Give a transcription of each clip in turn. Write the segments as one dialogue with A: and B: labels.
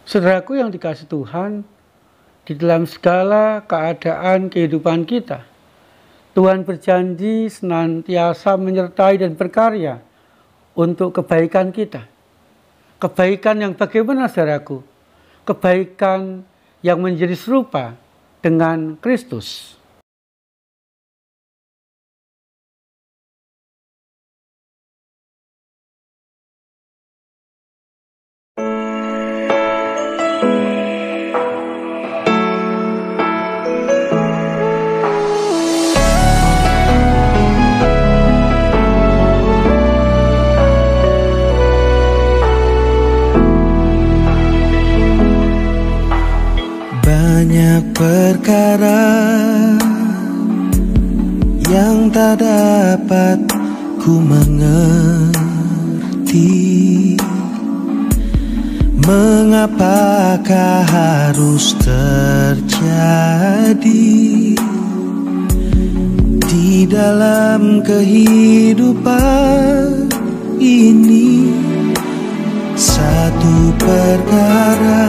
A: Saudaraku yang dikasihi Tuhan, di dalam segala keadaan kehidupan kita, Tuhan berjanji senantiasa menyertai dan berkarya untuk kebaikan kita. Kebaikan yang bagaimana, saudaraku? Kebaikan yang menjadi serupa dengan Kristus.
B: Banyak perkara yang tak dapat ku mengerti. Mengapakah harus terjadi di dalam kehidupan ini? Satu perkara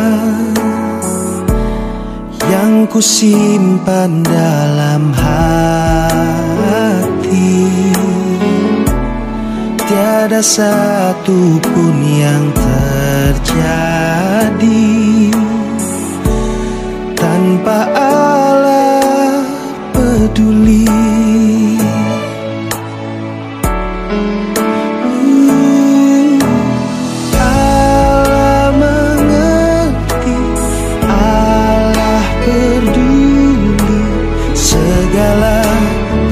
B: yang ku simpan dalam hati, tiada satu pun yang terjadi tanpa Allah peduli.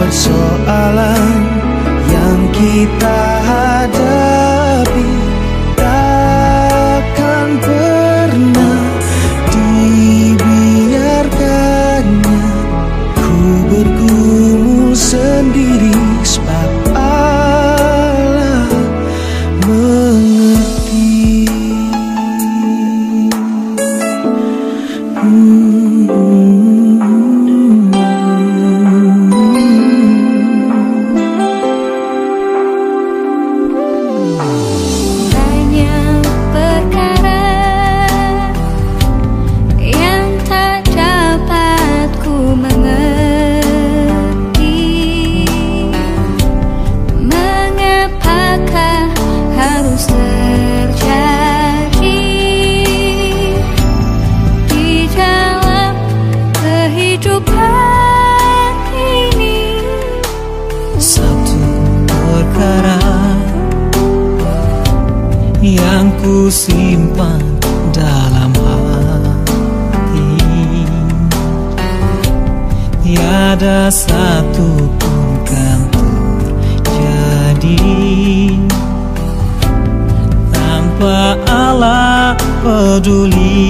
B: Persoalan yang kita hadapi takkan pernah dibiarkannya. Ku bergumul sendiri sebab Allah mengerti. Yang ku simpan dalam hati, tiada satu pun kan terjadi tanpa Allah peduli.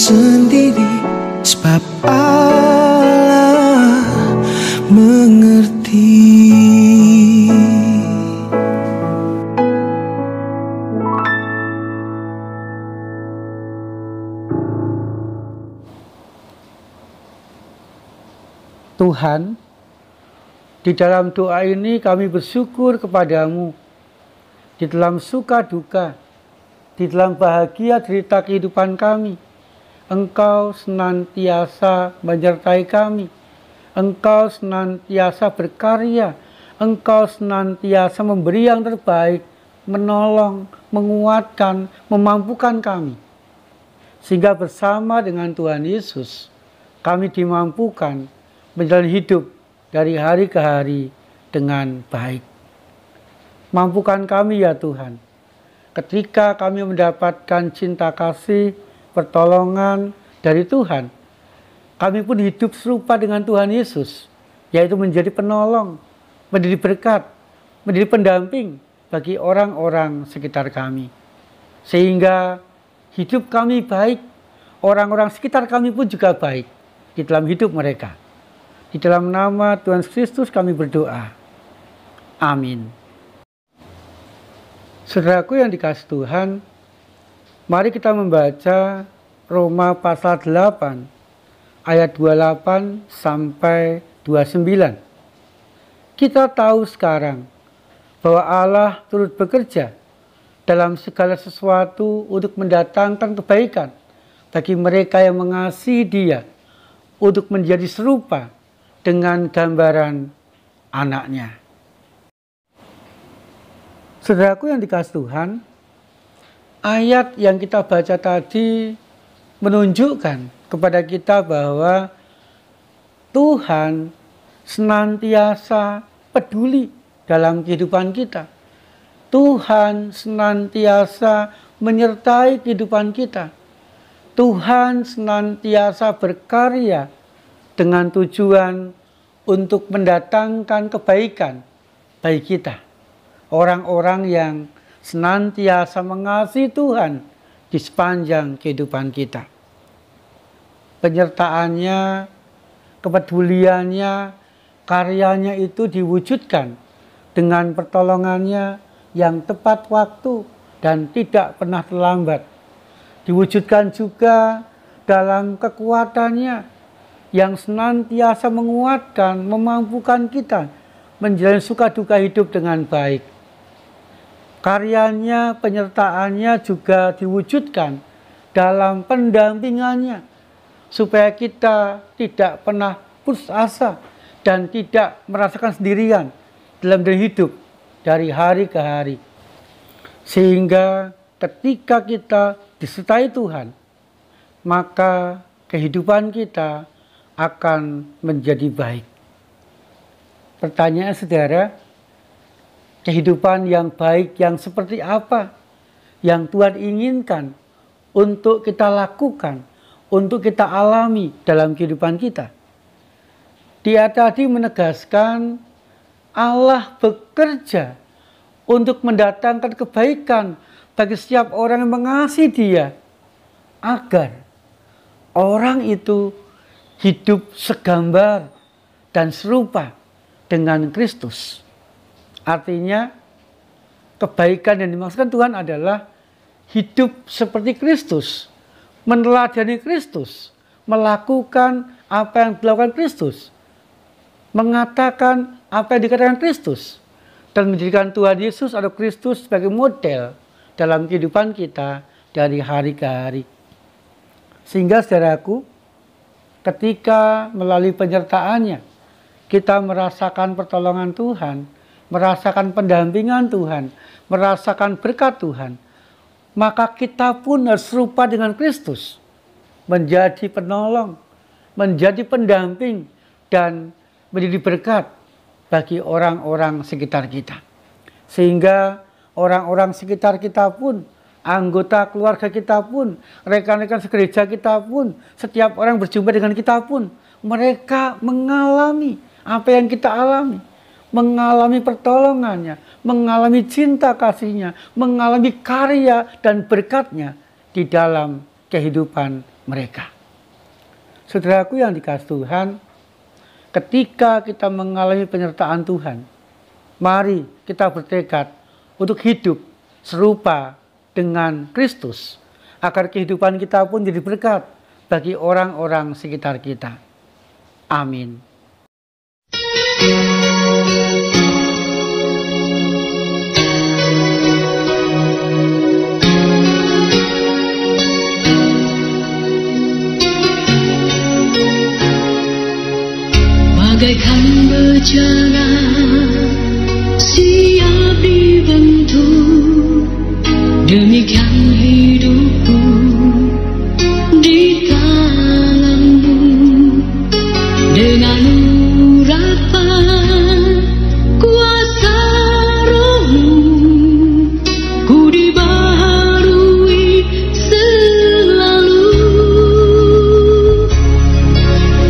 B: sendiri, sebab Allah mengerti.
A: Tuhan, di dalam doa ini kami bersyukur kepadamu. Di dalam suka duka, di dalam bahagia derita kehidupan kami, Engkau senantiasa menyertai kami. Engkau senantiasa berkarya. Engkau senantiasa memberi yang terbaik, menolong, menguatkan, memampukan kami. Sehingga bersama dengan Tuhan Yesus, kami dimampukan menjalani hidup dari hari ke hari dengan baik. Mampukan kami ya Tuhan, ketika kami mendapatkan cinta kasih, pertolongan dari Tuhan, kami pun hidup serupa dengan Tuhan Yesus, yaitu menjadi penolong, menjadi berkat, menjadi pendamping bagi orang-orang sekitar kami. Sehingga hidup kami baik, orang-orang sekitar kami pun juga baik di dalam hidup mereka. Di dalam nama Tuhan Kristus kami berdoa. Amin. Saudaraku yang dikasihi Tuhan, mari kita membaca Roma pasal 8 ayat 28 sampai 29. Kita tahu sekarang bahwa Allah turut bekerja dalam segala sesuatu untuk mendatangkan kebaikan bagi mereka yang mengasihi Dia, untuk menjadi serupa dengan gambaran anaknya. Saudaraku yang dikasihi Tuhan, ayat yang kita baca tadi menunjukkan kepada kita bahwa Tuhan senantiasa peduli dalam kehidupan kita. Tuhan senantiasa menyertai kehidupan kita. Tuhan senantiasa berkarya dengan tujuan untuk mendatangkan kebaikan bagi kita, orang-orang yang senantiasa mengasihi Tuhan di sepanjang kehidupan kita. Penyertaannya, kepeduliannya, karyanya itu diwujudkan dengan pertolongannya yang tepat waktu dan tidak pernah terlambat. Diwujudkan juga dalam kekuatannya yang senantiasa menguatkan, memampukan kita menjalani suka duka hidup dengan baik. Karyanya, penyertaannya juga diwujudkan dalam pendampingannya, supaya kita tidak pernah putus asa dan tidak merasakan sendirian dalam hidup dari hari ke hari. Sehingga ketika kita disertai Tuhan, maka kehidupan kita akan menjadi baik. Pertanyaan saudara, kehidupan yang baik yang seperti apa yang Tuhan inginkan untuk kita lakukan, untuk kita alami dalam kehidupan kita? Dia tadi menegaskan Allah bekerja untuk mendatangkan kebaikan bagi setiap orang yang mengasihi Dia, agar orang itu hidup segambar dan serupa dengan Kristus. Artinya, kebaikan yang dimaksudkan Tuhan adalah hidup seperti Kristus, meneladani Kristus, melakukan apa yang dilakukan Kristus, mengatakan apa yang dikatakan Kristus, dan menjadikan Tuhan Yesus atau Kristus sebagai model dalam kehidupan kita dari hari ke hari. Sehingga saudaraku, ketika melalui penyertaannya kita merasakan pertolongan Tuhan, merasakan pendampingan Tuhan, merasakan berkat Tuhan, maka kita pun harus serupa dengan Kristus, menjadi penolong, menjadi pendamping, dan menjadi berkat bagi orang-orang sekitar kita. Sehingga orang-orang sekitar kita pun, anggota keluarga kita pun, rekan-rekan segereja kita pun, setiap orang berjumpa dengan kita pun, mereka mengalami apa yang kita alami, mengalami pertolongannya, mengalami cinta kasihnya, mengalami karya dan berkatnya di dalam kehidupan mereka. Saudaraku yang dikasihi Tuhan, ketika kita mengalami penyertaan Tuhan, mari kita bertekad untuk hidup serupa dengan Kristus, agar kehidupan kita pun jadi berkat bagi orang-orang sekitar kita. Amin.
C: Bagaikan bejana siap dibentuk, demikian hidupku di tanganmu. Dengan urapan kuasa Roh-Mu, ku dibaharui selalu.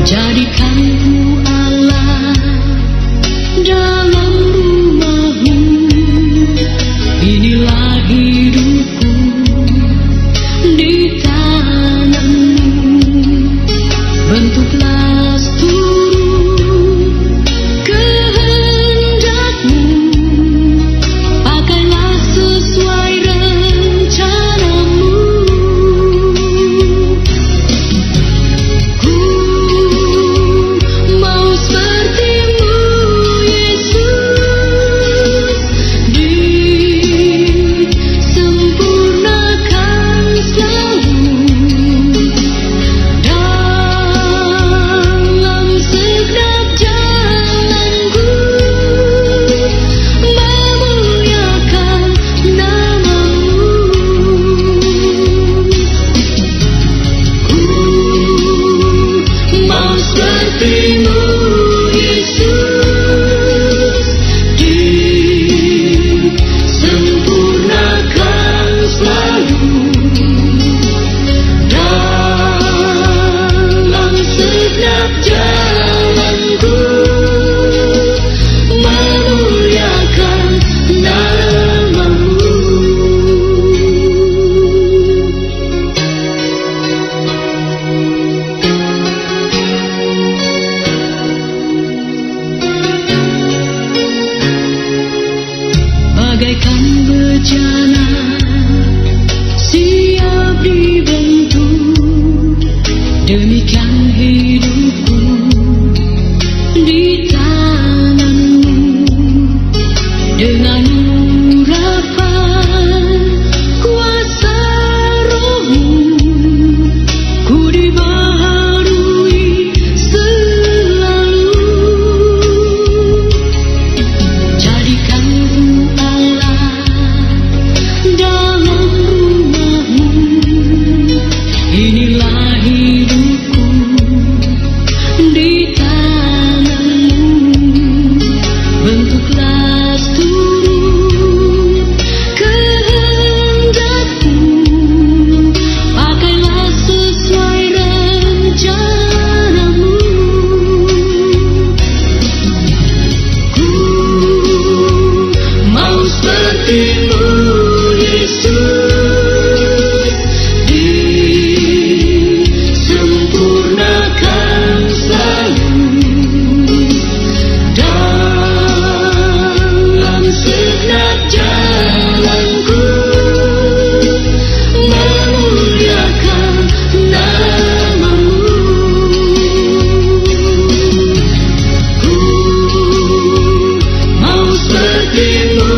C: Jadikan dalam rumah-Mu, inilah hidupku di tangan-Mu. Bentuklah seluruh kehendak-Mu, pakailah sesuai rencana-Mu. Ku mau seperti-Mu, bagaikan bejana siap dibentuk, demikian hidupku di tangan-Mu. Dengan urapan kuasa Roh-Mu, ku dibaharui selalu. Jadikan dalam rumah-Mu, inilah hidupku di tangan-Mu. Bentuklah seluruh kehendak-Mu, pakailah sesuai rencana-Mu. Ku mau seperti-Mu, Yesus, disempurnakan selalu dalam segenap jalanku, memuliakan nama-Mu. Ku mau seperti-Mu,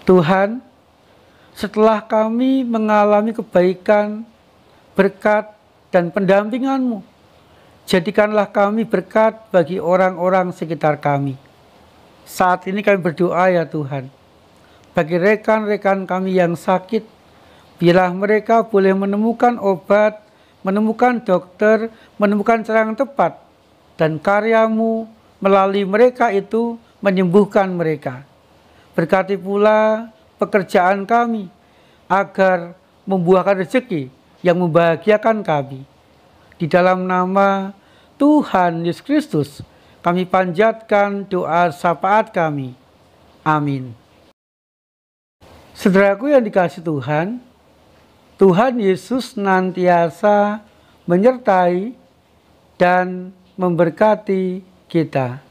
A: Tuhan, setelah kami mengalami kebaikan, berkat, dan pendampingan-Mu Jadikanlah kami berkat bagi orang-orang sekitar kami. Saat ini kami berdoa ya Tuhan, bagi rekan-rekan kami yang sakit, biarlah mereka boleh menemukan obat, menemukan dokter, menemukan cara yang tepat, dan karya-Mu melalui mereka itu menyembuhkan mereka. Berkati pula pekerjaan kami, agar membuahkan rezeki yang membahagiakan kami. Di dalam nama Tuhan Yesus Kristus, kami panjatkan doa syafaat kami. Amin. Saudaraku yang dikasihi Tuhan, Tuhan Yesus senantiasa menyertai dan memberkati kita.